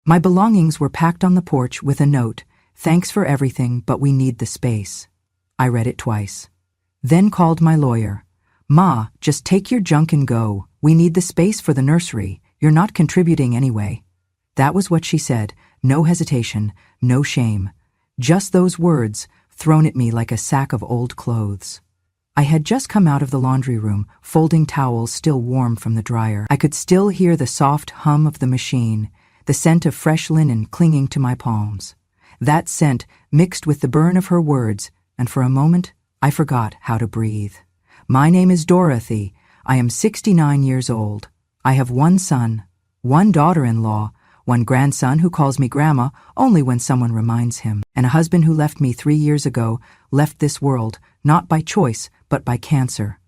My belongings were packed on the porch with a note, "Thanks for everything, but we need the space." I read it twice. Then called my lawyer. "Ma, just take your junk and go. We need the space for the nursery. You're not contributing anyway." That was what she said. No hesitation, no shame. Just those words, thrown at me like a sack of old clothes. I had just come out of the laundry room, folding towels still warm from the dryer. I could still hear the soft hum of the machine, the scent of fresh linen clinging to my palms. That scent mixed with the burn of her words, and for a moment, I forgot how to breathe. "My name is Dorothy. I am 69 years old. I have one son, one daughter-in-law, one grandson who calls me Grandma only when someone reminds him, and a husband who left me 3 years ago, left this world, not by choice, but by cancer.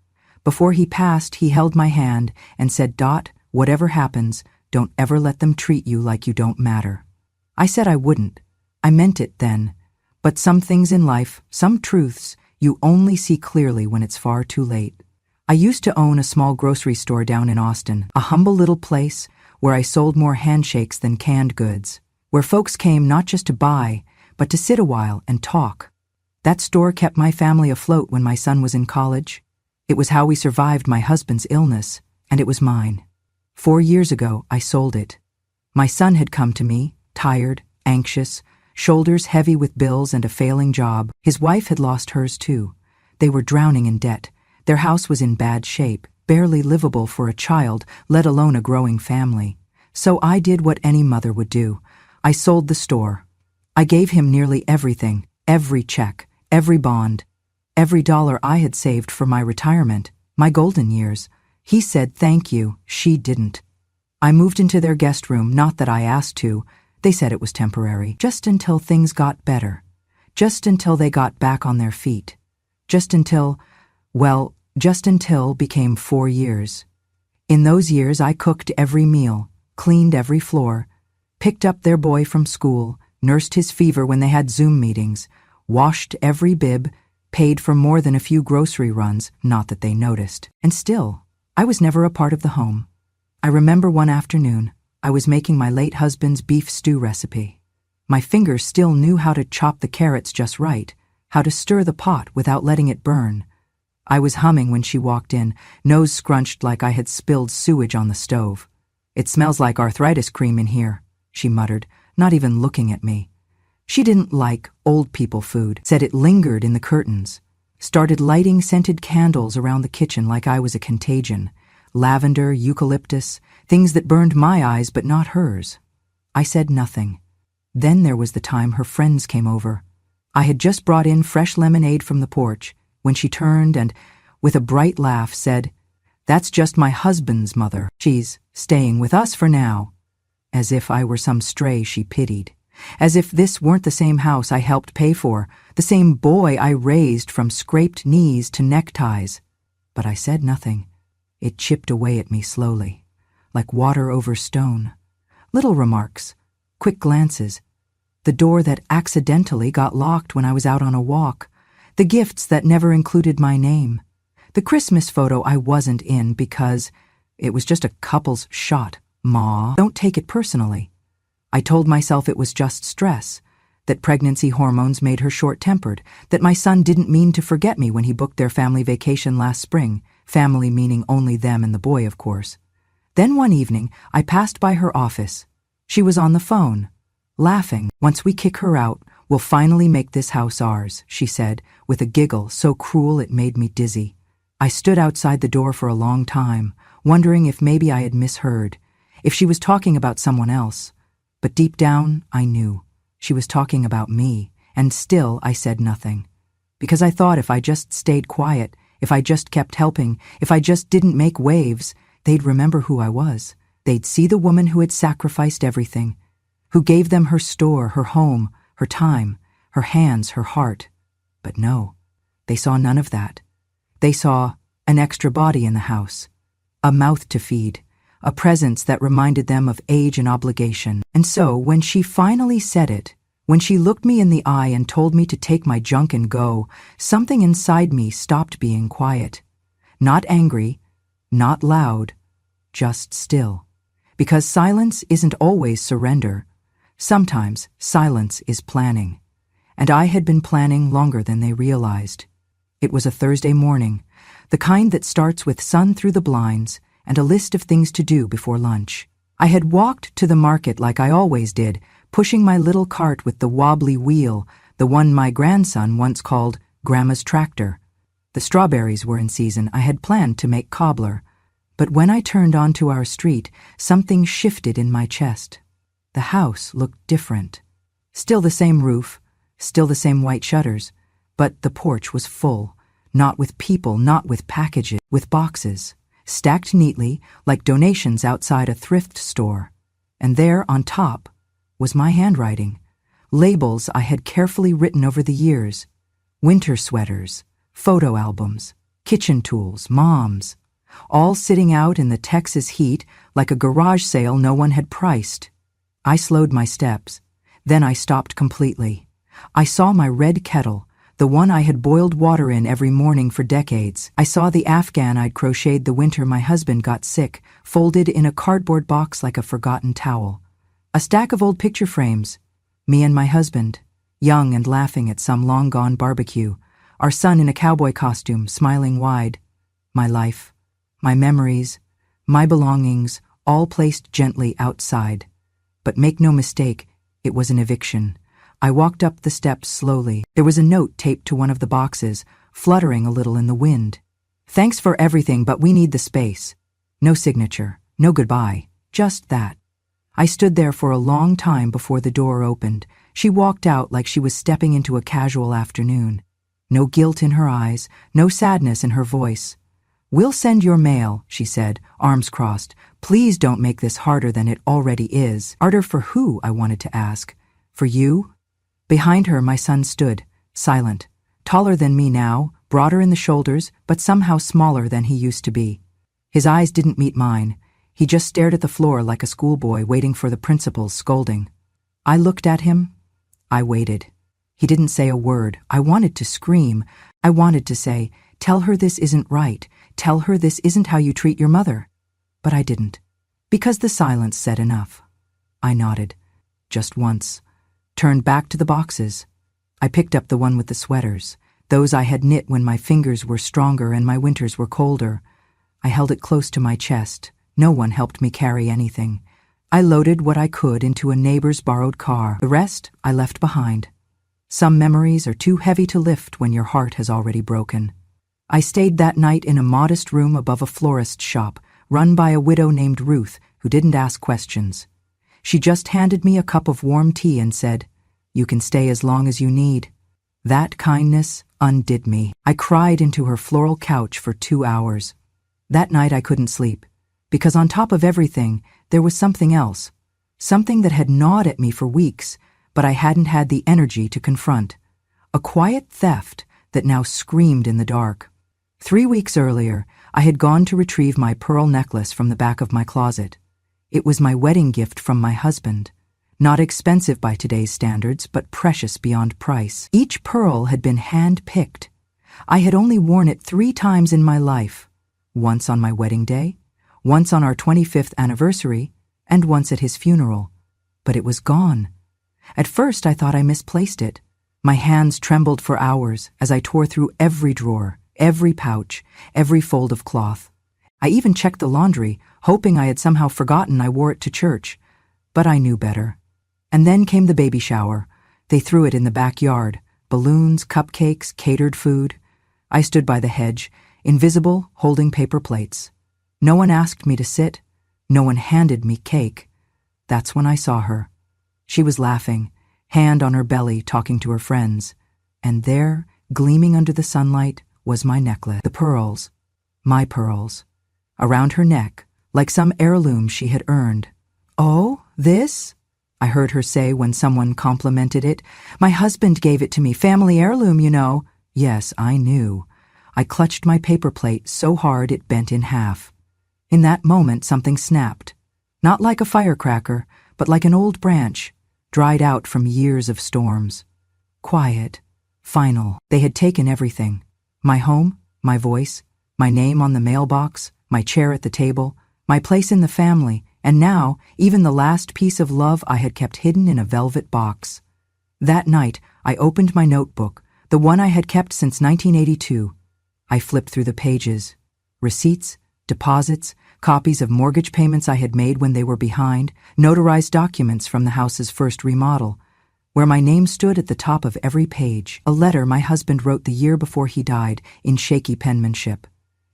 Before he passed, he held my hand and said, 'Dot, whatever happens, don't ever let them treat you like you don't matter.' I said I wouldn't. I meant it then. But some things in life, some truths, you only see clearly when it's far too late. I used to own a small grocery store down in Austin, a humble little place where I sold more handshakes than canned goods, where folks came not just to buy, but to sit a while and talk. That store kept my family afloat when my son was in college. It was how we survived my husband's illness, and it was mine. 4 years ago, I sold it. My son had come to me, tired, anxious, shoulders heavy with bills and a failing job. His wife had lost hers too. They were drowning in debt. Their house was in bad shape, barely livable for a child, let alone a growing family. So I did what any mother would do. I sold the store. I gave him nearly everything, every check, every bond, every dollar I had saved for my retirement, my golden years. He said thank you, she didn't. I moved into their guest room, not that I asked to. They said it was temporary, just until things got better, just until they got back on their feet, just until became 4 years. In those years, I cooked every meal, cleaned every floor, picked up their boy from school, nursed his fever when they had Zoom meetings, washed every bib, paid for more than a few grocery runs, not that they noticed. And still, I was never a part of the home. I remember one afternoon, I was making my late husband's beef stew recipe. My fingers still knew how to chop the carrots just right, how to stir the pot without letting it burn. I was humming when she walked in, nose scrunched like I had spilled sewage on the stove. "It smells like arthritis cream in here," she muttered, not even looking at me. She didn't like old people food, said it lingered in the curtains, started lighting scented candles around the kitchen like I was a contagion. Lavender, eucalyptus, things that burned my eyes but not hers. I said nothing. Then there was the time her friends came over. I had just brought in fresh lemonade from the porch when she turned and, with a bright laugh, said, "That's just my husband's mother. She's staying with us for now." As if I were some stray she pitied. As if this weren't the same house I helped pay for, the same boy I raised from scraped knees to neckties. But I said nothing. It chipped away at me slowly, like water over stone. Little remarks, quick glances, the door that accidentally got locked when I was out on a walk, the gifts that never included my name, the Christmas photo I wasn't in because it was just a couple's shot. "Ma, don't take it personally." I told myself it was just stress, that pregnancy hormones made her short-tempered, that my son didn't mean to forget me when he booked their family vacation last spring, family meaning only them and the boy, of course. Then one evening, I passed by her office. She was on the phone, laughing. "Once we kick her out, we'll finally make this house ours," she said, with a giggle so cruel it made me dizzy. I stood outside the door for a long time, wondering if maybe I had misheard, if she was talking about someone else. But deep down, I knew. She was talking about me, and still I said nothing. Because I thought if I just stayed quiet, if I just kept helping, if I just didn't make waves, they'd remember who I was. They'd see the woman who had sacrificed everything, who gave them her store, her home, her time, her hands, her heart. But no, they saw none of that. They saw an extra body in the house, a mouth to feed, a presence that reminded them of age and obligation. And so, when she finally said it, when she looked me in the eye and told me to take my junk and go, something inside me stopped being quiet. Not angry, not loud, just still. Because silence isn't always surrender. Sometimes silence is planning. And I had been planning longer than they realized. It was a Thursday morning, the kind that starts with sun through the blinds and a list of things to do before lunch. I had walked to the market like I always did, pushing my little cart with the wobbly wheel, the one my grandson once called Grandma's tractor. The strawberries were in season. I had planned to make cobbler. But when I turned onto our street, something shifted in my chest. The house looked different. Still the same roof, still the same white shutters, but the porch was full, not with people, not with packages, with boxes, stacked neatly like donations outside a thrift store. And there, on top, was my handwriting, labels I had carefully written over the years, winter sweaters, photo albums, kitchen tools, moms, all sitting out in the Texas heat like a garage sale no one had priced. I slowed my steps. Then I stopped completely. I saw my red kettle, the one I had boiled water in every morning for decades. I saw the Afghan I'd crocheted the winter my husband got sick, folded in a cardboard box like a forgotten towel. A stack of old picture frames. Me and my husband, young and laughing at some long-gone barbecue. Our son in a cowboy costume, smiling wide. My life, my memories, my belongings, all placed gently outside. But make no mistake, it was an eviction. I walked up the steps slowly. There was a note taped to one of the boxes, fluttering a little in the wind. Thanks for everything, but we need the space. No signature, no goodbye, just that. I stood there for a long time before the door opened. She walked out like she was stepping into a casual afternoon. No guilt in her eyes, no sadness in her voice. "We'll send your mail," she said, arms crossed. "Please don't make this harder than it already is." Harder for who, I wanted to ask. For you? Behind her, my son stood, silent, taller than me now, broader in the shoulders, but somehow smaller than he used to be. His eyes didn't meet mine. He just stared at the floor like a schoolboy waiting for the principal's scolding. I looked at him. I waited. He didn't say a word. I wanted to scream. I wanted to say, "Tell her this isn't right. Tell her this isn't how you treat your mother." But I didn't, because the silence said enough. I nodded, just once, turned back to the boxes. I picked up the one with the sweaters, those I had knit when my fingers were stronger and my winters were colder. I held it close to my chest. No one helped me carry anything. I loaded what I could into a neighbor's borrowed car. The rest I left behind. Some memories are too heavy to lift when your heart has already broken. I stayed that night in a modest room above a florist's shop, run by a widow named Ruth, who didn't ask questions. She just handed me a cup of warm tea and said, "You can stay as long as you need." That kindness undid me. I cried into her floral couch for 2 hours. That night I couldn't sleep, because on top of everything, there was something else, something that had gnawed at me for weeks, but I hadn't had the energy to confront. A quiet theft that now screamed in the dark. 3 weeks earlier, I had gone to retrieve my pearl necklace from the back of my closet. It was my wedding gift from my husband. Not expensive by today's standards, but precious beyond price. Each pearl had been hand-picked. I had only worn it 3 times in my life. Once on my wedding day, once on our 25th anniversary, and once at his funeral. But it was gone. At first I thought I misplaced it. My hands trembled for hours as I tore through every drawer, every pouch, every fold of cloth. I even checked the laundry, hoping I had somehow forgotten I wore it to church. But I knew better. And then came the baby shower. They threw it in the backyard. Balloons, cupcakes, catered food. I stood by the hedge, invisible, holding paper plates. No one asked me to sit. No one handed me cake. That's when I saw her. She was laughing, hand on her belly, talking to her friends. And there, gleaming under the sunlight, was my necklace. The pearls. My pearls. Around her neck, like some heirloom she had earned. "Oh, this?" I heard her say when someone complimented it. "My husband gave it to me, family heirloom, you know." Yes, I knew. I clutched my paper plate so hard it bent in half. In that moment, something snapped. Not like a firecracker, but like an old branch, dried out from years of storms. Quiet, final. They had taken everything. My home, my voice, my name on the mailbox, my chair at the table, my place in the family, And now, even the last piece of love I had kept hidden in a velvet box. That night, I opened my notebook, the one I had kept since 1982. I flipped through the pages. Receipts, deposits, copies of mortgage payments I had made when they were behind, notarized documents from the house's first remodel, where my name stood at the top of every page, a letter my husband wrote the year before he died in shaky penmanship.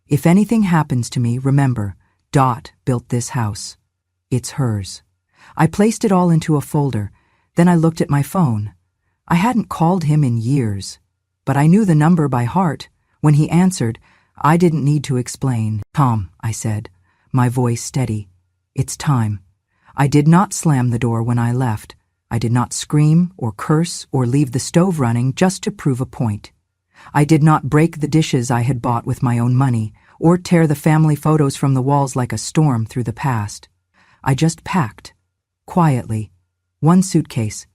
If anything happens to me, remember, Dot built this house. It's hers. I placed it all into a folder. Then I looked at my phone. I hadn't called him in years, but I knew the number by heart. When he answered, I didn't need to explain. "Tom," I said, my voice steady. "It's time." I did not slam the door when I left. I did not scream or curse or leave the stove running just to prove a point. I did not break the dishes I had bought with my own money or tear the family photos from the walls like a storm through the past. I just packed, quietly, one suitcase,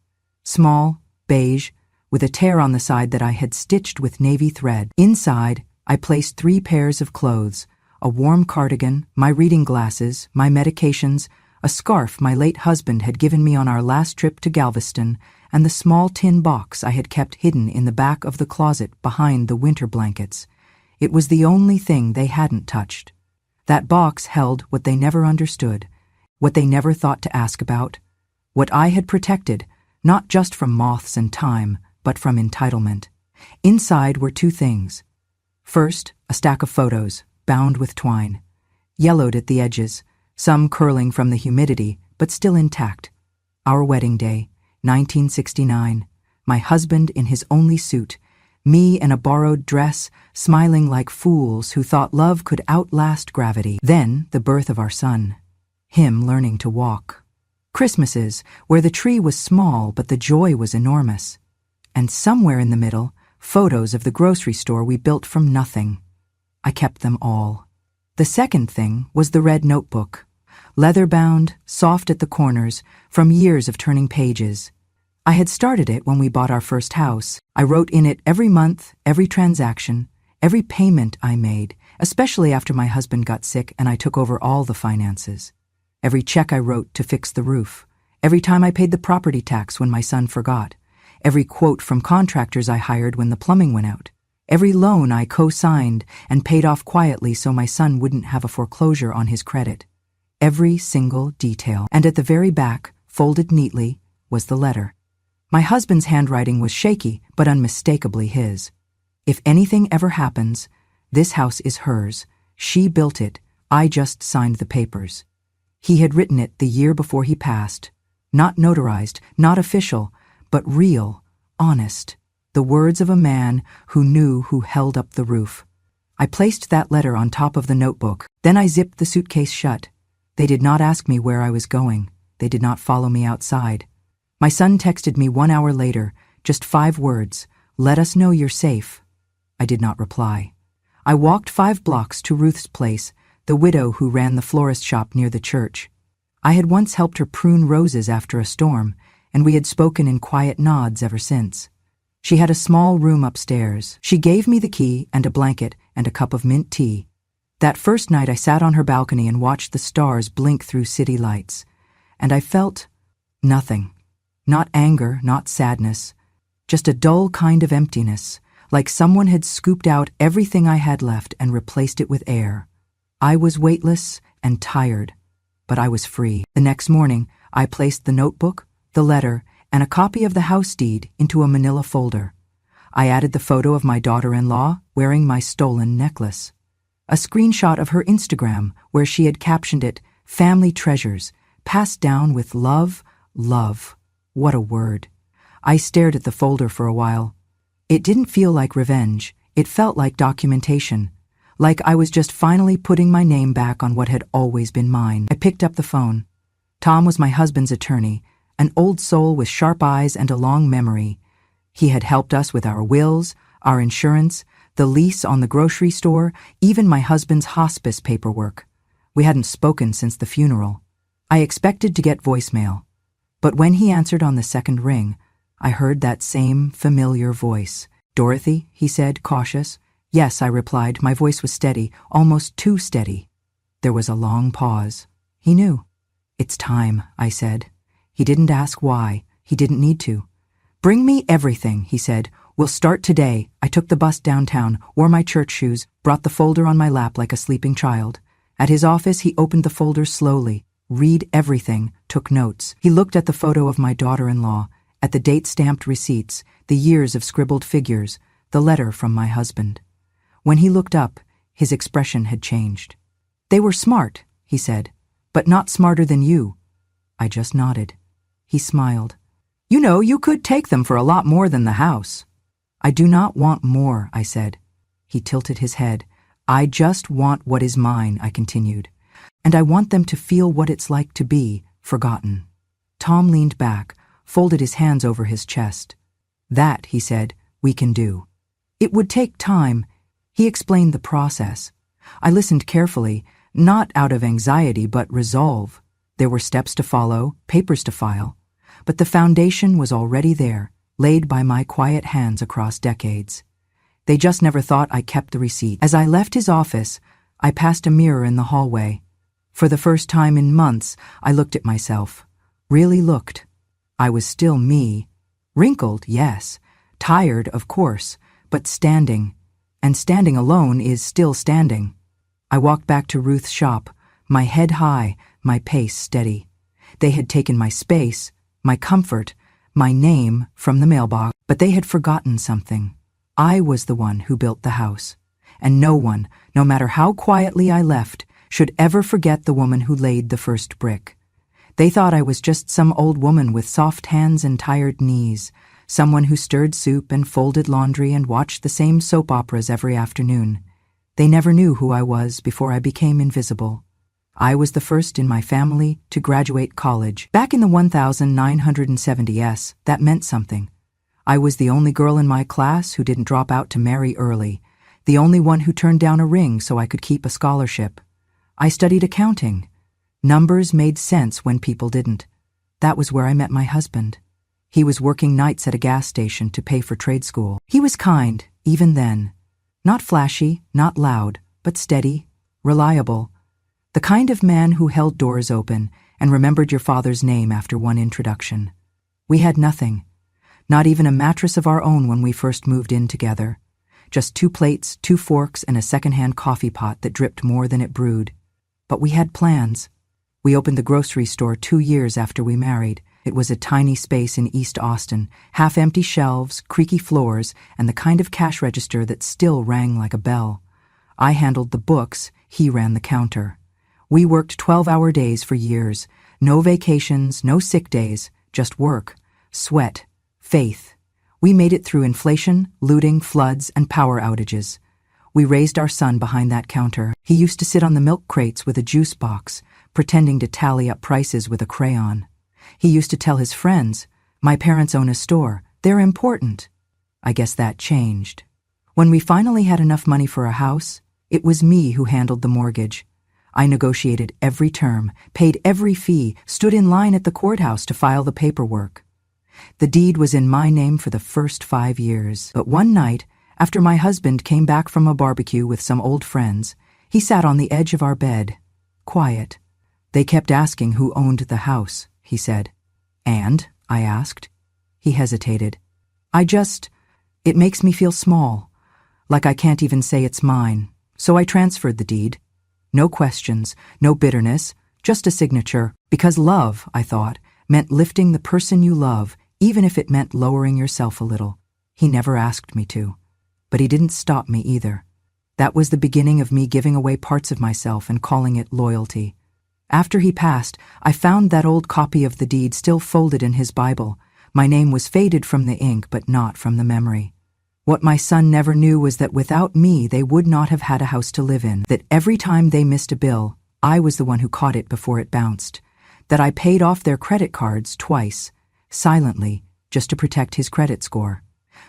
small, beige, with a tear on the side that I had stitched with navy thread. Inside, I placed 3 pairs of clothes, a warm cardigan, my reading glasses, my medications, a scarf my late husband had given me on our last trip to Galveston, and the small tin box I had kept hidden in the back of the closet behind the winter blankets. It was the only thing they hadn't touched. That box held what they never understood, what they never thought to ask about, what I had protected, not just from moths and time, but from entitlement. Inside were 2 things. First, a stack of photos, bound with twine, yellowed at the edges, some curling from the humidity, but still intact. Our wedding day, 1969, my husband in his only suit, me in a borrowed dress, smiling like fools who thought love could outlast gravity. Then the birth of our son, him learning to walk. Christmases, where the tree was small but the joy was enormous. And somewhere in the middle, photos of the grocery store we built from nothing. I kept them all. The second thing was the red notebook, leather-bound, soft at the corners, from years of turning pages. I had started it when we bought our first house. I wrote in it every month, every transaction, every payment I made, especially after my husband got sick and I took over all the finances. Every check I wrote to fix the roof, every time I paid the property tax when my son forgot, every quote from contractors I hired when the plumbing went out, every loan I co-signed and paid off quietly so my son wouldn't have a foreclosure on his credit. Every single detail. And at the very back, folded neatly, was the letter. My husband's handwriting was shaky, but unmistakably his. If anything ever happens, this house is hers. She built it. I just signed the papers. He had written it the year before he passed. Not notarized, not official, but real, honest. The words of a man who knew who held up the roof. I placed that letter on top of the notebook. Then I zipped the suitcase shut. They did not ask me where I was going. They did not follow me outside. My son texted me 1 hour later, just 5 words, "Let us know you're safe." I did not reply. I walked 5 blocks to Ruth's place, the widow who ran the florist shop near the church. I had once helped her prune roses after a storm, and we had spoken in quiet nods ever since. She had a small room upstairs. She gave me the key and a blanket and a cup of mint tea. That first night I sat on her balcony and watched the stars blink through city lights, and I felt nothing. Not anger, not sadness, just a dull kind of emptiness, like someone had scooped out everything I had left and replaced it with air. I was weightless and tired, but I was free. The next morning, I placed the notebook, the letter, and a copy of the house deed into a manila folder. I added the photo of my daughter-in-law wearing my stolen necklace. A screenshot of her Instagram where she had captioned it, "Family Treasures, passed down with love, love." What a word. I stared at the folder for a while. It didn't feel like revenge. It felt like documentation. Like I was just finally putting my name back on what had always been mine. I picked up the phone. Tom was my husband's attorney, an old soul with sharp eyes and a long memory. He had helped us with our wills, our insurance, the lease on the grocery store, even my husband's hospice paperwork. We hadn't spoken since the funeral. I expected to get voicemail. But when he answered on the second ring, I heard that same familiar voice. "Dorothy," he said, cautious. "Yes," I replied. My voice was steady, almost too steady. There was a long pause. He knew. "It's time," I said. He didn't ask why. He didn't need to. "Bring me everything," he said. "We'll start today." I took the bus downtown, wore my church shoes, brought the folder on my lap like a sleeping child. At his office, he opened the folder slowly, read everything, took notes. He looked at the photo of my daughter-in-law, at the date-stamped receipts, the years of scribbled figures, the letter from my husband. When he looked up, his expression had changed. "They were smart," he said, "but not smarter than you." I just nodded. He smiled. "You know, you could take them for a lot more than the house." "I do not want more," I said. He tilted his head. "I just want what is mine," I continued. "And I want them to feel what it's like to be forgotten." Tom leaned back, folded his hands over his chest. "That," he said, "we can do. It would take time." He explained the process. I listened carefully, not out of anxiety but resolve. There were steps to follow, papers to file. But the foundation was already there, laid by my quiet hands across decades. They just never thought I kept the receipt. As I left his office, I passed a mirror in the hallway. For the first time in months, I looked at myself. Really looked. I was still me. Wrinkled, yes. Tired, of course, but standing. And standing alone is still standing. I walked back to Ruth's shop, my head high, my pace steady. They had taken my space, my comfort, my name from the mailbox, but they had forgotten something. I was the one who built the house, and no one, no matter how quietly I left, should ever forget the woman who laid the first brick. They thought I was just some old woman with soft hands and tired knees, someone who stirred soup and folded laundry and watched the same soap operas every afternoon. They never knew who I was before I became invisible. I was the first in my family to graduate college. Back in the 1970s, that meant something. I was the only girl in my class who didn't drop out to marry early, the only one who turned down a ring so I could keep a scholarship. I studied accounting. Numbers made sense when people didn't. That was where I met my husband. He was working nights at a gas station to pay for trade school. He was kind, even then. Not flashy, not loud, but steady, reliable. The kind of man who held doors open and remembered your father's name after one introduction. We had nothing. Not even a mattress of our own when we first moved in together. Just 2 plates, 2 forks, and a secondhand coffee pot that dripped more than it brewed. But we had plans. We opened the grocery store 2 years after we married. It was a tiny space in East Austin, half-empty shelves, creaky floors, and the kind of cash register that still rang like a bell. I handled the books, he ran the counter. We worked 12-hour days for years. No vacations, no sick days, just work, sweat, faith. We made it through inflation, looting, floods, and power outages. We raised our son behind that counter. He used to sit on the milk crates with a juice box, pretending to tally up prices with a crayon. He used to tell his friends, "My parents own a store. They're important." I guess that changed. When we finally had enough money for a house, it was me who handled the mortgage. I negotiated every term, paid every fee, stood in line at the courthouse to file the paperwork. The deed was in my name for the first 5 years. But one night, after my husband came back from a barbecue with some old friends, he sat on the edge of our bed, quiet. "They kept asking who owned the house," he said. "And?" I asked. He hesitated. It makes me feel small, like I can't even say it's mine. So I transferred the deed. No questions, no bitterness, just a signature. Because love, I thought, meant lifting the person you love, even if it meant lowering yourself a little. He never asked me to. But he didn't stop me either. That was the beginning of me giving away parts of myself and calling it loyalty. After he passed, I found that old copy of the deed still folded in his Bible. My name was faded from the ink, but not from the memory. What my son never knew was that without me, they would not have had a house to live in. That every time they missed a bill, I was the one who caught it before it bounced. That I paid off their credit cards twice, silently, just to protect his credit score.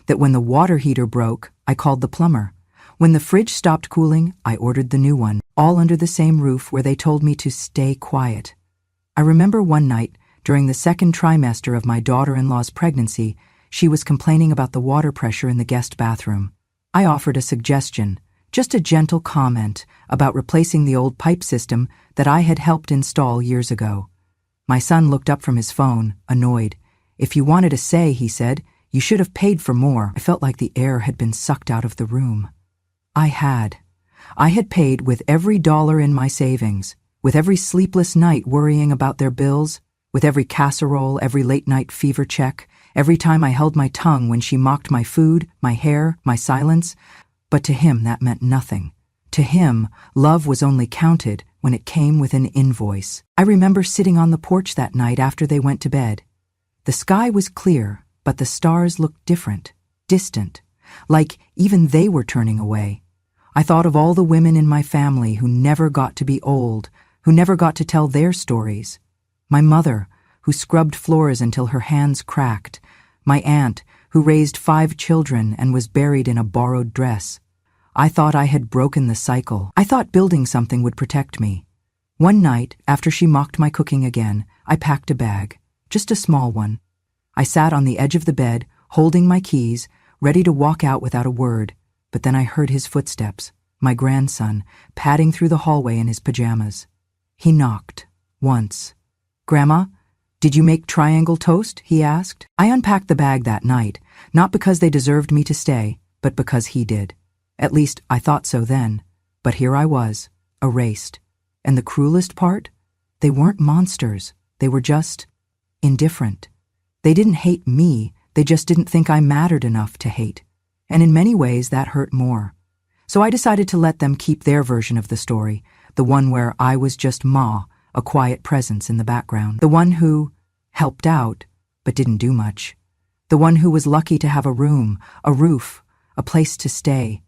That when the water heater broke, I called the plumber. When the fridge stopped cooling, I ordered the new one, all under the same roof where they told me to stay quiet. I remember one night, during the second trimester of my daughter-in-law's pregnancy, she was complaining about the water pressure in the guest bathroom. I offered a suggestion, just a gentle comment, about replacing the old pipe system that I had helped install years ago. My son looked up from his phone, annoyed. "If you wanted to say," he said, "you should have paid for more." I felt like the air had been sucked out of the room. I had. I had paid with every dollar in my savings, with every sleepless night worrying about their bills, with every casserole, every late-night fever check, every time I held my tongue when she mocked my food, my hair, my silence. But to him that meant nothing. To him, love was only counted when it came with an invoice. I remember sitting on the porch that night after they went to bed. The sky was clear, but the stars looked different, distant, like even they were turning away. I thought of all the women in my family who never got to be old, who never got to tell their stories. My mother, who scrubbed floors until her hands cracked. My aunt, who raised 5 children and was buried in a borrowed dress. I thought I had broken the cycle. I thought building something would protect me. One night, after she mocked my cooking again, I packed a bag, just a small one. I sat on the edge of the bed, holding my keys, ready to walk out without a word, but then I heard his footsteps, my grandson, padding through the hallway in his pajamas. He knocked, once. "Grandma, did you make triangle toast?" he asked. I unpacked the bag that night, not because they deserved me to stay, but because he did. At least, I thought so then. But here I was, erased. And the cruelest part? They weren't monsters. They were just indifferent. They didn't hate me, they just didn't think I mattered enough to hate. And in many ways, that hurt more. So I decided to let them keep their version of the story, the one where I was just Ma, a quiet presence in the background. The one who helped out, but didn't do much. The one who was lucky to have a room, a roof, a place to stay.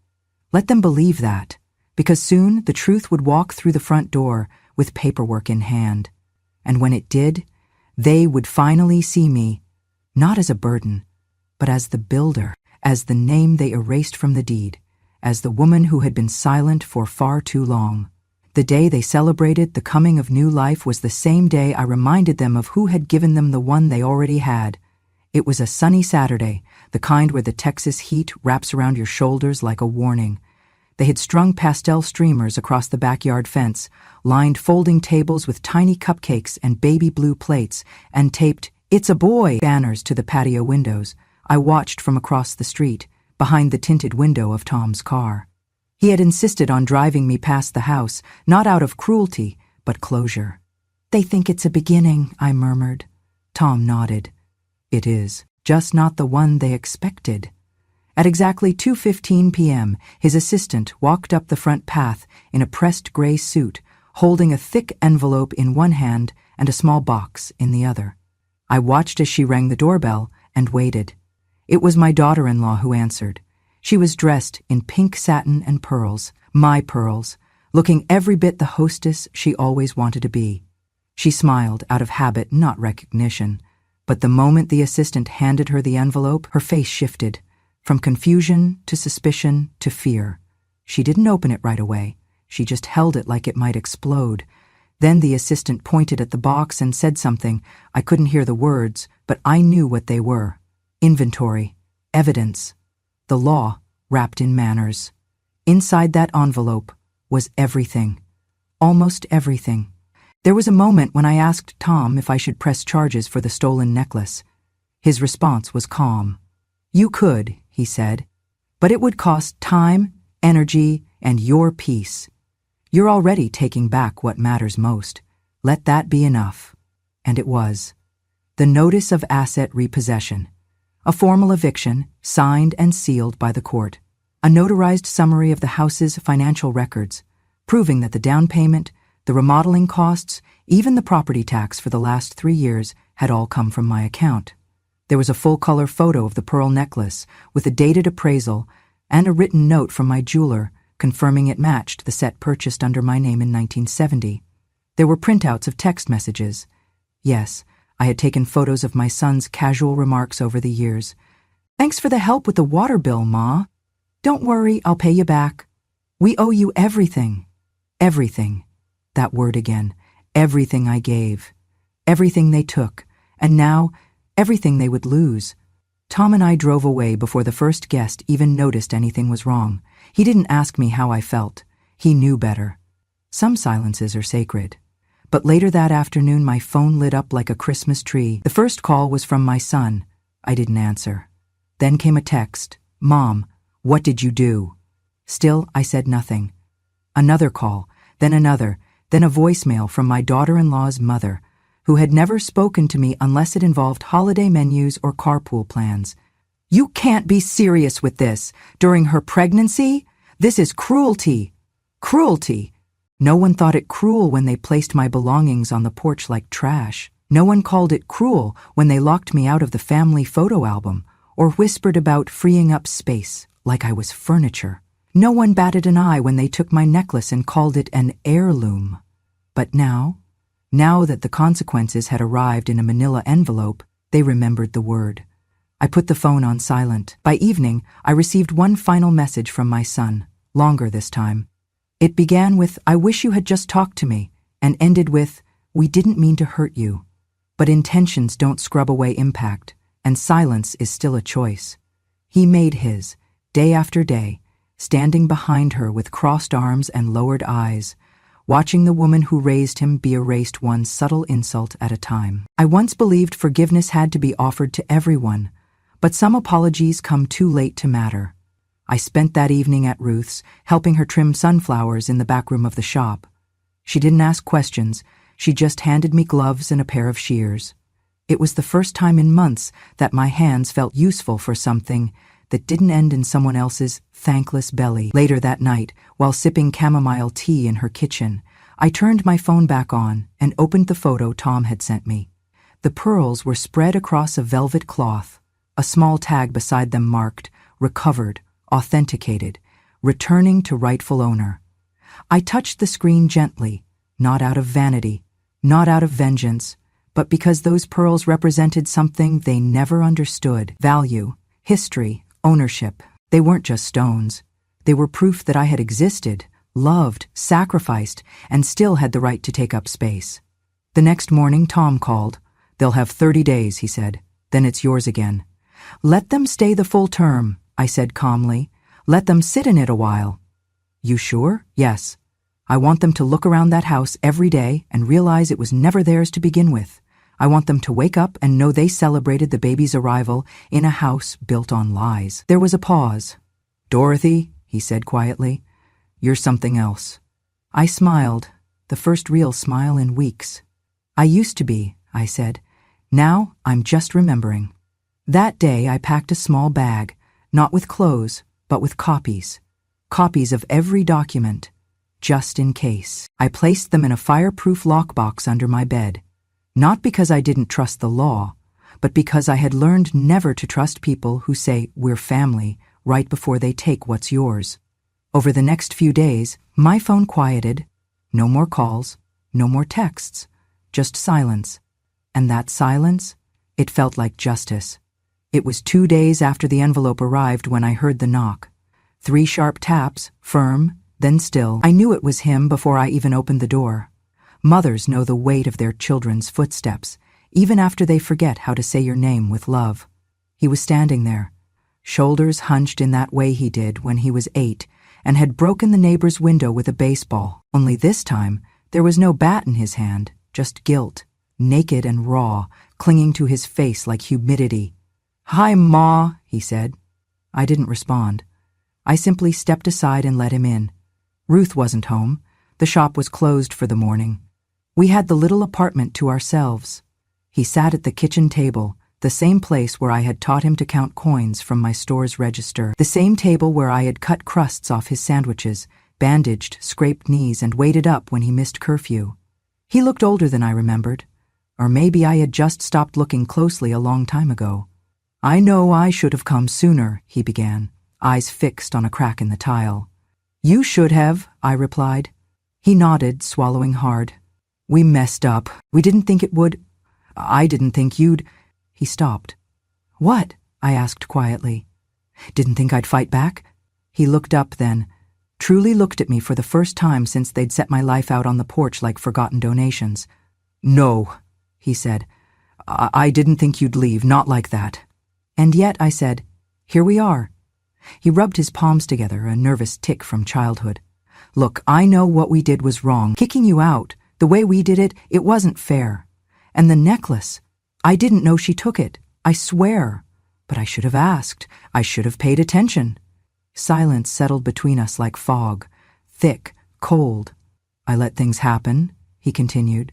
Let them believe that, because soon the truth would walk through the front door with paperwork in hand. And when it did, they would finally see me, not as a burden, but as the builder, as the name they erased from the deed, as the woman who had been silent for far too long. The day they celebrated the coming of new life was the same day I reminded them of who had given them the one they already had. It was a sunny Saturday, the kind where the Texas heat wraps around your shoulders like a warning. They had strung pastel streamers across the backyard fence, lined folding tables with tiny cupcakes and baby blue plates, and taped "It's a boy" banners to the patio windows. I watched from across the street, behind the tinted window of Tom's car. He had insisted on driving me past the house, not out of cruelty, but closure. "They think it's a beginning," I murmured. Tom nodded. "It is, just not the one they expected." At exactly 2:15 p.m., his assistant walked up the front path in a pressed gray suit, holding a thick envelope in one hand and a small box in the other. I watched as she rang the doorbell and waited. It was my daughter-in-law who answered. She was dressed in pink satin and pearls, my pearls, looking every bit the hostess she always wanted to be. She smiled out of habit, not recognition. But the moment the assistant handed her the envelope, her face shifted, from confusion to suspicion to fear. She didn't open it right away. She just held it like it might explode. Then the assistant pointed at the box and said something. I couldn't hear the words, but I knew what they were. Inventory. Evidence. The law wrapped in manners. Inside that envelope was everything. Almost everything. There was a moment when I asked Tom if I should press charges for the stolen necklace. His response was calm. "You could," he said, "but it would cost time, energy, and your peace. You're already taking back what matters most. Let that be enough." And it was. The Notice of Asset Repossession. A formal eviction, signed and sealed by the court. A notarized summary of the house's financial records, proving that the down payment, the remodeling costs, even the property tax for the last 3 years had all come from my account. There was a full-color photo of the pearl necklace with a dated appraisal and a written note from my jeweler confirming it matched the set purchased under my name in 1970. There were printouts of text messages. Yes, I had taken photos of my son's casual remarks over the years. "Thanks for the help with the water bill, Ma. Don't worry, I'll pay you back. We owe you everything." Everything. That word again. Everything I gave. Everything they took. And now, everything they would lose. Tom and I drove away before the first guest even noticed anything was wrong. He didn't ask me how I felt. He knew better. Some silences are sacred. But later that afternoon, my phone lit up like a Christmas tree. The first call was from my son. I didn't answer. Then came a text. "Mom, what did you do?" Still, I said nothing. Another call, then another, then a voicemail from my daughter-in-law's mother, who had never spoken to me unless it involved holiday menus or carpool plans. "You can't be serious with this. During her pregnancy? This is cruelty. Cruelty." No one thought it cruel when they placed my belongings on the porch like trash. No one called it cruel when they locked me out of the family photo album or whispered about freeing up space like I was furniture. No one batted an eye when they took my necklace and called it an heirloom. But now that the consequences had arrived in a manila envelope, they remembered the word. I put the phone on silent. By evening, I received one final message from my son, longer this time. It began with, "I wish you had just talked to me," and ended with, "We didn't mean to hurt you." But intentions don't scrub away impact, and silence is still a choice. He made his, day after day, standing behind her with crossed arms and lowered eyes, watching the woman who raised him be erased one subtle insult at a time. I once believed forgiveness had to be offered to everyone, but some apologies come too late to matter. I spent that evening at Ruth's, helping her trim sunflowers in the back room of the shop. She didn't ask questions, she just handed me gloves and a pair of shears. It was the first time in months that my hands felt useful for something that didn't end in someone else's thankless belly. Later that night, while sipping chamomile tea in her kitchen, I turned my phone back on and opened the photo Tom had sent me. The pearls were spread across a velvet cloth, a small tag beside them marked, "Recovered, authenticated, returning to rightful owner." I touched the screen gently, not out of vanity, not out of vengeance, but because those pearls represented something they never understood: value, history, ownership. They weren't just stones. They were proof that I had existed, loved, sacrificed, and still had the right to take up space. The next morning, Tom called. "They'll have 30 days, he said. Then it's yours again." "Let them stay the full term," I said calmly. "Let them sit in it a while." "You sure?" "Yes. I want them to look around that house every day and realize it was never theirs to begin with. I want them to wake up and know they celebrated the baby's arrival in a house built on lies." There was a pause. "Dorothy," he said quietly, "you're something else." I smiled, the first real smile in weeks. "I used to be," I said. "Now I'm just remembering." That day I packed a small bag, not with clothes, but with copies. Copies of every document, just in case. I placed them in a fireproof lockbox under my bed. Not because I didn't trust the law, but because I had learned never to trust people who say, "We're family," right before they take what's yours. Over the next few days, my phone quieted. No more calls, no more texts, just silence. And that silence, it felt like justice. It was 2 days after the envelope arrived when I heard the knock. 3 sharp taps, firm, then still. I knew it was him before I even opened the door. Mothers know the weight of their children's footsteps, even after they forget how to say your name with love. He was standing there, shoulders hunched in that way he did when he was 8 and had broken the neighbor's window with a baseball. Only this time, there was no bat in his hand, just guilt, naked and raw, clinging to his face like humidity. "Hi, Ma," he said. I didn't respond. I simply stepped aside and let him in. Ruth wasn't home. The shop was closed for the morning. We had the little apartment to ourselves. He sat at the kitchen table, the same place where I had taught him to count coins from my store's register, the same table where I had cut crusts off his sandwiches, bandaged scraped knees, and waited up when he missed curfew. He looked older than I remembered, or maybe I had just stopped looking closely a long time ago. "I know I should have come sooner," he began, eyes fixed on a crack in the tile. "You should have," I replied. He nodded, swallowing hard. "We messed up. We didn't think it would. I didn't think you'd—" He stopped. "What?" I asked quietly. "Didn't think I'd fight back?" He looked up then, truly looked at me for the first time since they'd set my life out on the porch like forgotten donations. "No," he said. I didn't think you'd leave, not like that." "And yet," I said, "here we are." He rubbed his palms together, a nervous tic from childhood. "Look, I know what we did was wrong. Kicking you out, The way we did it, it wasn't fair. And the necklace, I didn't know she took it, I swear. But I should have asked. I should have paid attention. Silence settled between us like fog, thick, cold. I let things happen, he continued.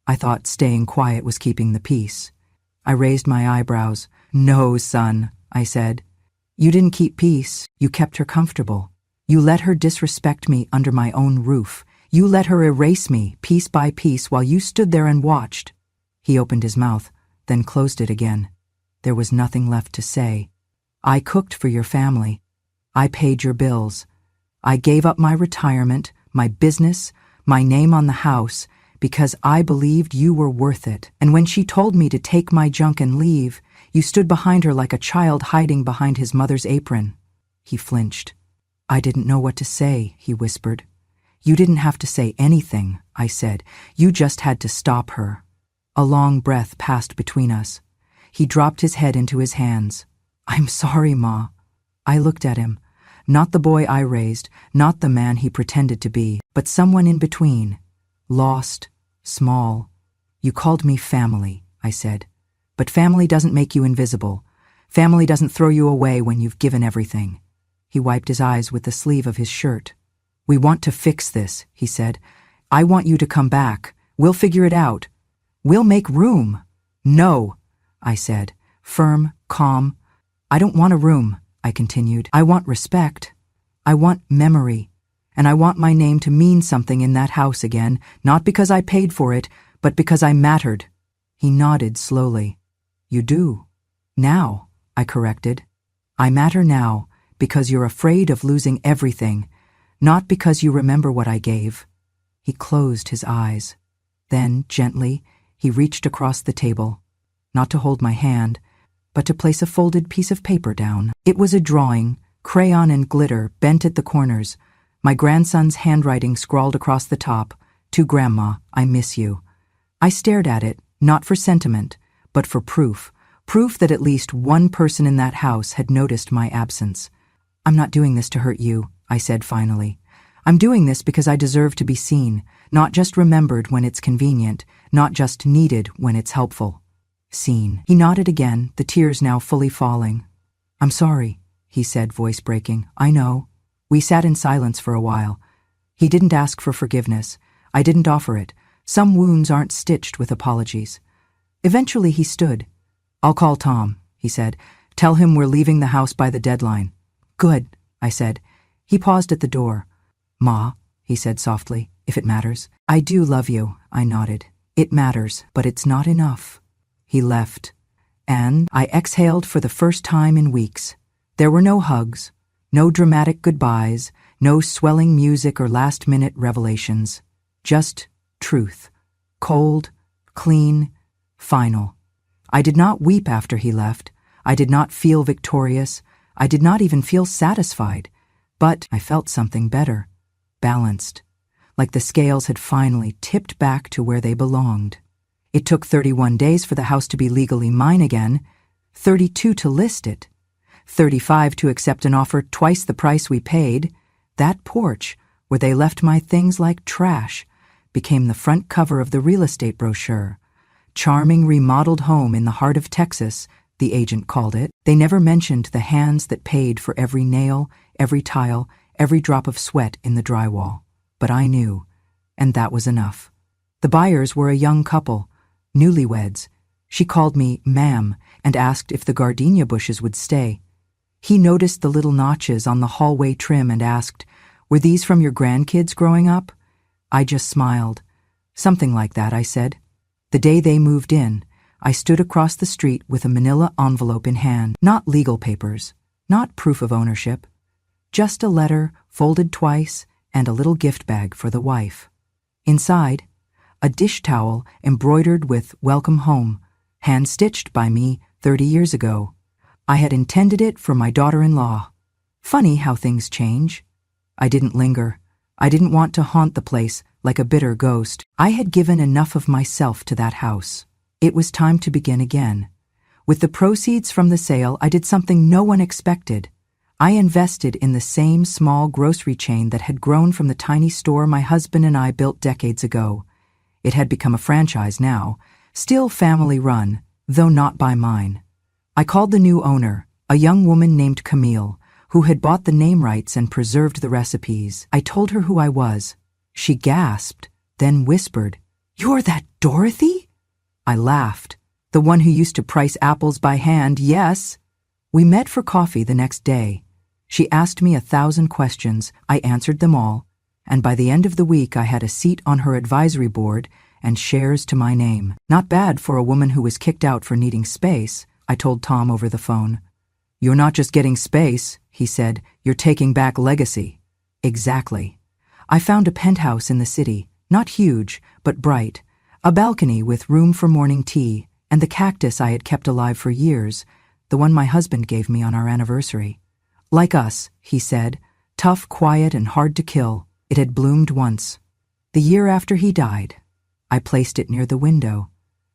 I thought staying quiet was keeping the peace. I raised my eyebrows. No, son, I said. You didn't keep peace. You kept her comfortable. You let her disrespect me under my own roof. You let her erase me piece by piece while you stood there and watched. He opened his mouth, then closed it again. There was nothing left to say. I cooked for your family. I paid your bills. I gave up my retirement, my business, my name on the house, because I believed you were worth it. And when she told me to take my junk and leave, you stood behind her like a child hiding behind his mother's apron. He flinched. I didn't know what to say, he whispered. You didn't have to say anything, I said. You just had to stop her. A long breath passed between us. He dropped his head into his hands. I'm sorry, Ma. I looked at him. Not the boy I raised, not the man he pretended to be, but someone in between. Lost, small. You called me family, I said. But family doesn't make you invisible. Family doesn't throw you away when you've given everything. He wiped his eyes with the sleeve of his shirt. We want to fix this, he said. I want you to come back. We'll figure it out. We'll make room. No, I said, firm, calm. I don't want a room, I continued. I want respect. I want memory. And I want my name to mean something in that house again, not because I paid for it, but because I mattered. He nodded slowly. You do. Now, I corrected. I matter now because you're afraid of losing everything, not because you remember what I gave. He closed his eyes. Then, gently, he reached across the table, not to hold my hand, but to place a folded piece of paper down. It was a drawing, crayon and glitter bent at the corners, my grandson's handwriting scrawled across the top, To Grandma, I miss you. I stared at it, not for sentiment, but for proof that at least one person in that house had noticed my absence. I'm not doing this to hurt you, I said finally. I'm doing this because I deserve to be seen, not just remembered when it's convenient, not just needed when it's helpful. Seen. He nodded again, the tears now fully falling. I'm sorry, he said, voice breaking. I know. We sat in silence for a while. He didn't ask for forgiveness. I didn't offer it. Some wounds aren't stitched with apologies. Eventually he stood. I'll call Tom, he said. Tell him we're leaving the house by the deadline. Good, I said. He paused at the door. Ma, he said softly, if it matters. I do love you, I nodded. It matters, but it's not enough. He left, and I exhaled for the first time in weeks. There were no hugs, no dramatic goodbyes, no swelling music or last-minute revelations. Just truth. Cold, clean, final. I did not weep after he left. I did not feel victorious. I did not even feel satisfied. But I felt something better. Balanced. Like the scales had finally tipped back to where they belonged. It took 31 days for the house to be legally mine again, 32 to list it, 35 to accept an offer twice the price we paid. That porch, where they left my things like trash, became the front cover of the real estate brochure. Charming remodeled home in the heart of Texas, the agent called it. They never mentioned the hands that paid for every nail, every tile, every drop of sweat in the drywall. But I knew, and that was enough. The buyers were a young couple, newlyweds. She called me ma'am and asked if the gardenia bushes would stay. He noticed the little notches on the hallway trim and asked, were these from your grandkids growing up? I just smiled. Something like that, I said. The day they moved in, I stood across the street with a manila envelope in hand. Not legal papers, not proof of ownership. Just a letter, folded twice, and a little gift bag for the wife. Inside, a dish towel embroidered with Welcome Home, hand-stitched by me 30 years ago. I had intended it for my daughter-in-law. Funny how things change. I didn't linger. I didn't want to haunt the place like a bitter ghost. I had given enough of myself to that house. It was time to begin again. With the proceeds from the sale, I did something no one expected. I invested in the same small grocery chain that had grown from the tiny store my husband and I built decades ago. It had become a franchise now, still family-run, though not by mine. I called the new owner, a young woman named Camille, who had bought the name rights and preserved the recipes. I told her who I was. She gasped, then whispered, "You're that Dorothy?" I laughed. "The one who used to price apples by hand, yes." We met for coffee the next day. She asked me 1,000 questions, I answered them all, and by the end of the week I had a seat on her advisory board and shares to my name. Not bad for a woman who was kicked out for needing space, I told Tom over the phone. "You're not just getting space," he said, "you're taking back legacy." Exactly. I found a penthouse in the city, not huge, but bright, a balcony with room for morning tea, and the cactus I had kept alive for years, the one my husband gave me on our anniversary. "Like us," he said, "tough, quiet, and hard to kill. It had bloomed once. The year after he died, I placed it near the window,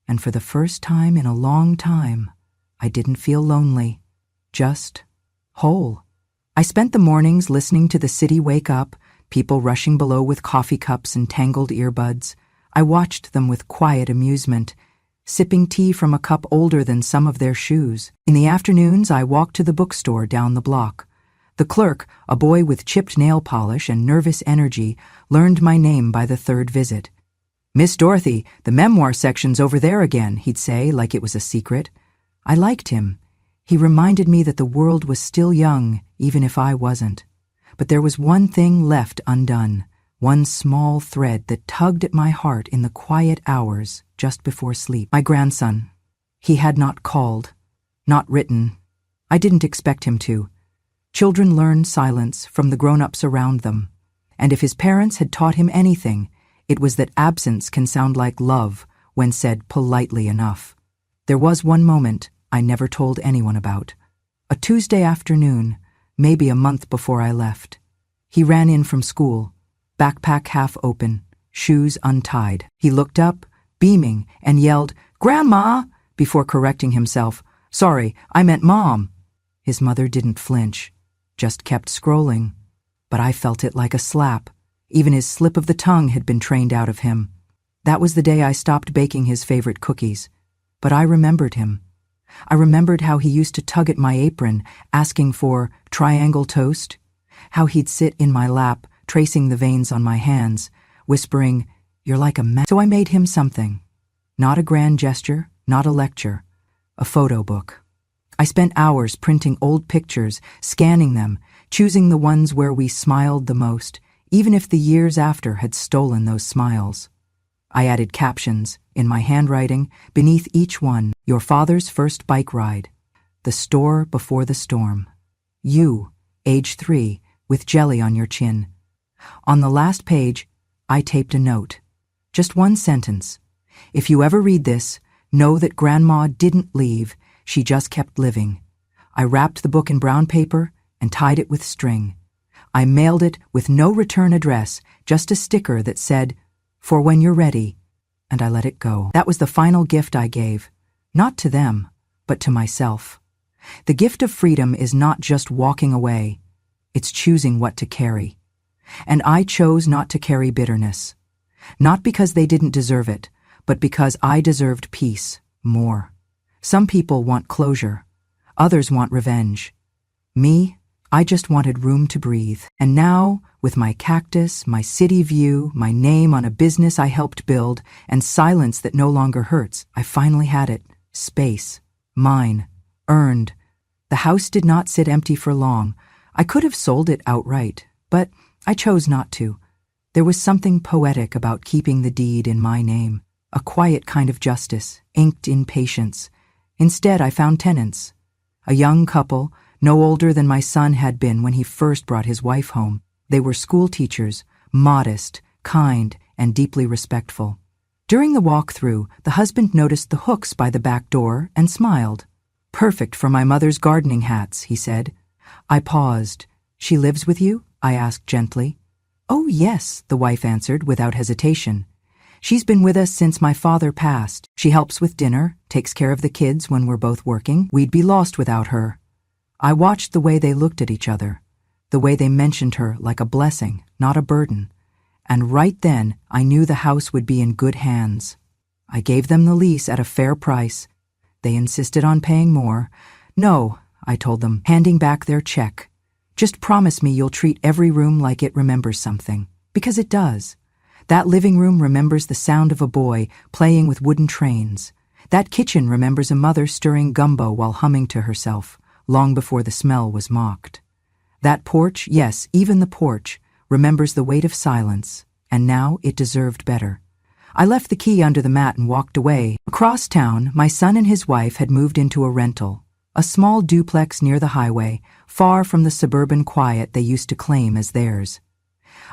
and for the first time in a long time, I didn't feel lonely, just whole. I spent the mornings listening to the city wake up, people rushing below with coffee cups and tangled earbuds. I watched them with quiet amusement, sipping tea from a cup older than some of their shoes. In the afternoons, I walked to the bookstore down the block. The clerk, a boy with chipped nail polish and nervous energy, learned my name by the third visit. "Miss Dorothy, the memoir section's over there again," he'd say, like it was a secret. I liked him. He reminded me that the world was still young, even if I wasn't. But there was one thing left undone, one small thread that tugged at my heart in the quiet hours just before sleep. My grandson. He had not called, not written. I didn't expect him to. Children learn silence from the grown-ups around them, and if his parents had taught him anything, it was that absence can sound like love when said politely enough. There was one moment I never told anyone about. A Tuesday afternoon, maybe a month before I left. He ran in from school, backpack half open, shoes untied. He looked up, beaming, and yelled, "Grandma!" before correcting himself. "Sorry, I meant Mom." His mother didn't flinch, just kept scrolling. But I felt it like a slap. Even his slip of the tongue had been trained out of him. That was the day I stopped baking his favorite cookies. But I remembered him. I remembered how he used to tug at my apron, asking for triangle toast, how he'd sit in my lap, tracing the veins on my hands, whispering, "You're like a mess." So I made him something. Not a grand gesture, not a lecture, a photo book. I spent hours printing old pictures, scanning them, choosing the ones where we smiled the most, even if the years after had stolen those smiles. I added captions, in my handwriting, beneath each one: "Your father's first bike ride," "The store before the storm," "You, age 3, with jelly on your chin." On the last page, I taped a note. Just one sentence. "If you ever read this, know that Grandma didn't leave, she just kept living." I wrapped the book in brown paper and tied it with string. I mailed it with no return address, just a sticker that said, "For when you're ready," and I let it go. That was the final gift I gave, not to them, but to myself. The gift of freedom is not just walking away, it's choosing what to carry. And I chose not to carry bitterness. Not because they didn't deserve it, but because I deserved peace more. Some people want closure. Others want revenge. Me, I just wanted room to breathe. And now, with my cactus, my city view, my name on a business I helped build, and silence that no longer hurts, I finally had it. Space. Mine. Earned. The house did not sit empty for long. I could have sold it outright, but I chose not to. There was something poetic about keeping the deed in my name, a quiet kind of justice, inked in patience. Instead, I found tenants. A young couple, no older than my son had been when he first brought his wife home. They were school teachers, modest, kind, and deeply respectful. During the walk-through, the husband noticed the hooks by the back door and smiled. "Perfect for my mother's gardening hats," he said. I paused. "She lives with you?" I asked gently. "Oh, yes," the wife answered without hesitation. "She's been with us since my father passed. She helps with dinner, takes care of the kids when we're both working. We'd be lost without her." I watched the way they looked at each other, the way they mentioned her like a blessing, not a burden. And right then, I knew the house would be in good hands. I gave them the lease at a fair price. They insisted on paying more. No, I told them, handing back their check. Just promise me you'll treat every room like it remembers something. Because it does. That living room remembers the sound of a boy playing with wooden trains. That kitchen remembers a mother stirring gumbo while humming to herself, long before the smell was mocked. That porch, yes, even the porch, remembers the weight of silence, and now it deserved better. I left the key under the mat and walked away. Across town, my son and his wife had moved into a rental, a small duplex near the highway, far from the suburban quiet they used to claim as theirs.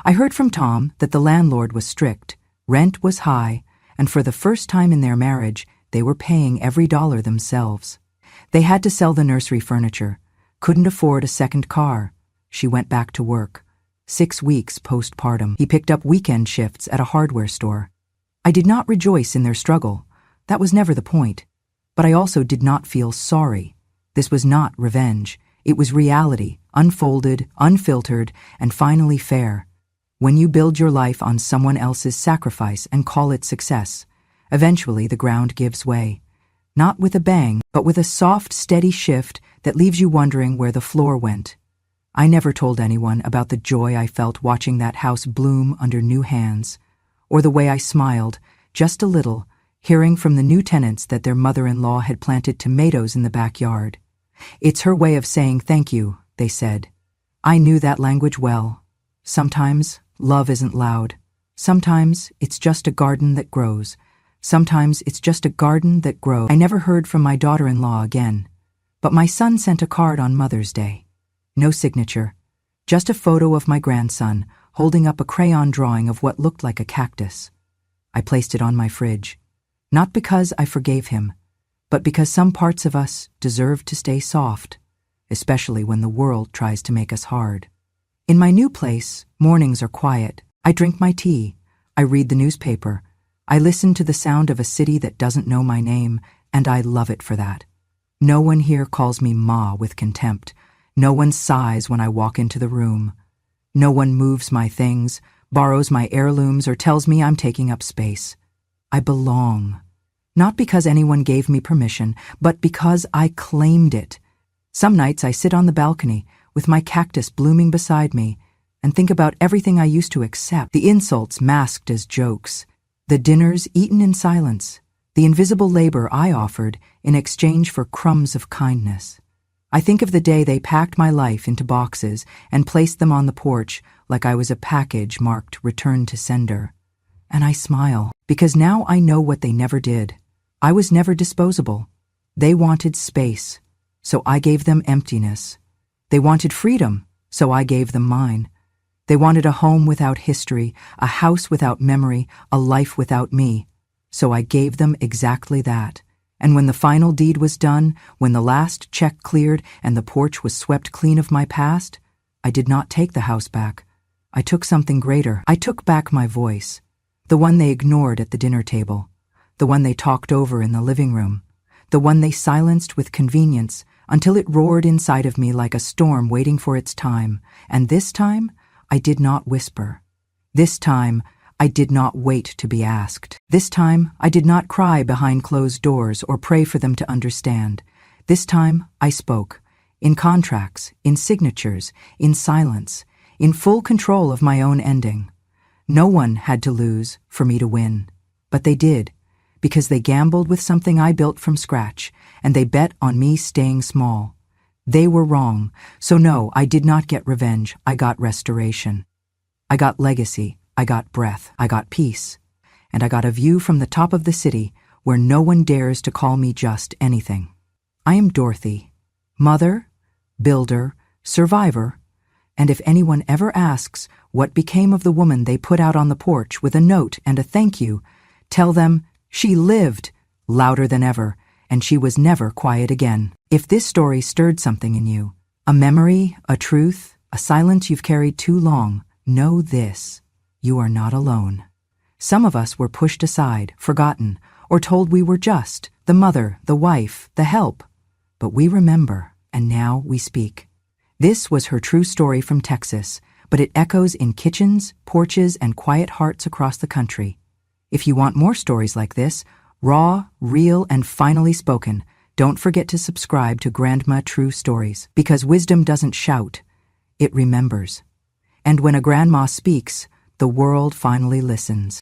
I heard from Tom that the landlord was strict, rent was high, and for the first time in their marriage, they were paying every dollar themselves. They had to sell the nursery furniture, couldn't afford a second car. She went back to work. 6 weeks postpartum, he picked up weekend shifts at a hardware store. I did not rejoice in their struggle. That was never the point. But I also did not feel sorry. This was not revenge. It was reality, unfolded, unfiltered, and finally fair. When you build your life on someone else's sacrifice and call it success, eventually the ground gives way. Not with a bang, but with a soft, steady shift that leaves you wondering where the floor went. I never told anyone about the joy I felt watching that house bloom under new hands, or the way I smiled, just a little, hearing from the new tenants that their mother-in-law had planted tomatoes in the backyard. It's her way of saying thank you, they said. I knew that language well. Sometimes love isn't loud. Sometimes it's just a garden that grows. Sometimes it's just a garden that grows. I never heard from my daughter-in-law again, but my son sent a card on Mother's Day. No signature, just a photo of my grandson holding up a crayon drawing of what looked like a cactus. I placed it on my fridge, not because I forgave him, but because some parts of us deserve to stay soft, especially when the world tries to make us hard. In my new place, mornings are quiet. I drink my tea. I read the newspaper. I listen to the sound of a city that doesn't know my name, and I love it for that. No one here calls me Ma with contempt. No one sighs when I walk into the room. No one moves my things, borrows my heirlooms, or tells me I'm taking up space. I belong. Not because anyone gave me permission, but because I claimed it. Some nights I sit on the balcony with my cactus blooming beside me and think about everything I used to accept, the insults masked as jokes, the dinners eaten in silence, the invisible labor I offered in exchange for crumbs of kindness. I think of the day they packed my life into boxes and placed them on the porch like I was a package marked "Return to Sender." And I smile, because now I know what they never did. I was never disposable. They wanted space, so I gave them emptiness. They wanted freedom, so I gave them mine. They wanted a home without history, a house without memory, a life without me. So I gave them exactly that. And when the final deed was done, when the last check cleared and the porch was swept clean of my past, I did not take the house back. I took something greater. I took back my voice, the one they ignored at the dinner table, the one they talked over in the living room, the one they silenced with convenience until it roared inside of me like a storm waiting for its time. And this time, I did not whisper. This time, I did not wait to be asked. This time, I did not cry behind closed doors or pray for them to understand. This time, I spoke. In contracts, in signatures, in silence, in full control of my own ending. No one had to lose for me to win. But they did, because they gambled with something I built from scratch, and they bet on me staying small. They were wrong, so no, I did not get revenge. I got restoration. I got legacy. I got breath, I got peace, and I got a view from the top of the city where no one dares to call me just anything. I am Dorothy, mother, builder, survivor, and if anyone ever asks what became of the woman they put out on the porch with a note and a thank you, tell them she lived louder than ever, and she was never quiet again. If this story stirred something in you, a memory, a truth, a silence you've carried too long, know this. You are not alone. Some of us were pushed aside, forgotten, or told we were just the mother, the wife, the help. But we remember, and now we speak. This was her true story from Texas, but it echoes in kitchens, porches, and quiet hearts across the country. If you want more stories like this, raw, real, and finally spoken, don't forget to subscribe to Grandma True Stories, because wisdom doesn't shout, it remembers. And when a grandma speaks, the world finally listens.